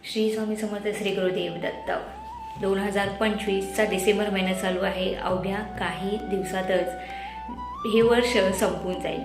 श्री स्वामी समर्थ श्री गुरुदेव दत्त. 2025चा डिसेंबर महिना चालू आहे. अवघ्या काही दिवसातच हे वर्ष संपून जाईल.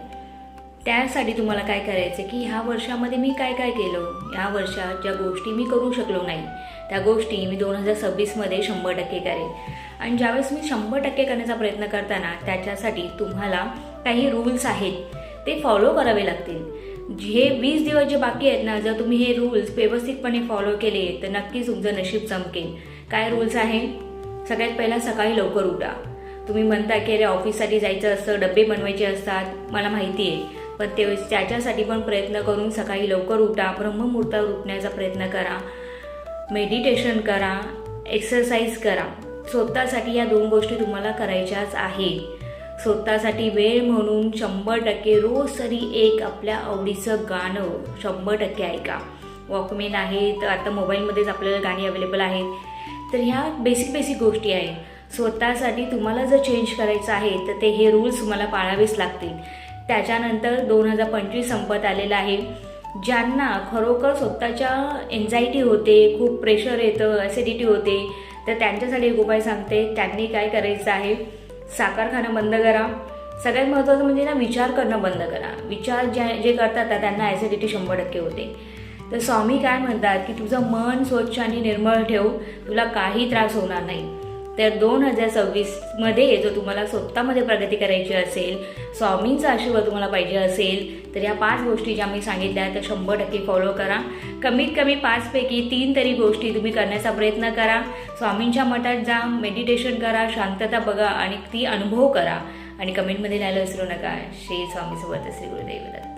त्यासाठी तुम्हाला काय करायचं की ह्या वर्षामध्ये मी काय काय केलं, या वर्षात ज्या गोष्टी मी करू शकलो नाही त्या गोष्टी मी 2026मध्ये 100% करेन. आणि ज्यावेळेस मी 100% करण्याचा प्रयत्न करताना त्याच्यासाठी तुम्हाला काही रूल्स आहेत ते फॉलो करावे लागतील. हे 20 दिवस जे बाकी आहेत ना, जर तुम्ही हे रूल्स व्यवस्थितपणे फॉलो केले तर नक्कीच तुमचं नशीब चमकेल. काय रूल्स आहे? सगळ्यात पहिला, सकाळी लवकर उठा. तुम्ही म्हणता की अरे ऑफिससाठी जायचं असतं, डबे बनवायचे असतात, मला माहिती आहे, पण त्याच्यासाठी पण प्रयत्न करून सकाळी लवकर उठा. ब्रह्ममुहूर्तावर उठण्याचा प्रयत्न करा, मेडिटेशन करा, एक्सरसाइज करा. स्वतःसाठी या 2 गोष्टी तुम्हाला करायच्याच आहे. स्वतःसाठी वेळ म्हणून 100% रोज तरी एक आपल्या आवडीचं गाणं 100% ऐका. वॉकमॅन आहे तर आता मोबाईलमध्येच आपल्याला गाणी अवेलेबल आहेत. तर ह्या बेसिक गोष्टी आहेत. स्वतःसाठी तुम्हाला जर चेंज करायचं आहे तर ते हे रूल्स तुम्हाला पाळावेच लागतील. त्याच्यानंतर 2025 संपत आलेलं आहे. ज्यांना खरोखर स्वतःच्या एन्झायटी होते, खूप प्रेशर येतं, ॲसिडिटी होते, तर त्यांच्यासाठी एक उपाय सांगते. त्यांनी काय करायचं आहे, साखर खाणं बंद करा. सगळ्यात महत्त्वाचं म्हणजे ना, विचार करणं बंद करा. विचार जे करतात ना त्यांना ॲसिडिटी 100% होते. तर स्वामी काय म्हणतात की तुझं मन स्वच्छ आणि निर्मळ ठेव, तुला काही त्रास होणार नाही. तर 2026मध्ये जर तुम्हाला स्वतःमध्ये प्रगती करायची असेल, स्वामींचा आशीर्वाद तुम्हाला पाहिजे असेल, तर या 5 गोष्टी ज्या मी सांगितल्या त्या 100% फॉलो करा. कमीत कमी 5 पैकी 3 तरी गोष्टी तुम्ही करण्याचा प्रयत्न करा. स्वामींच्या मठात जा, मेडिटेशन करा, शांतता बघा आणि ती अनुभव करा. आणि कमेंटमध्ये लिहायला विसरू नका. श्री स्वामी समर्थ श्री गुरुदेव दत्त.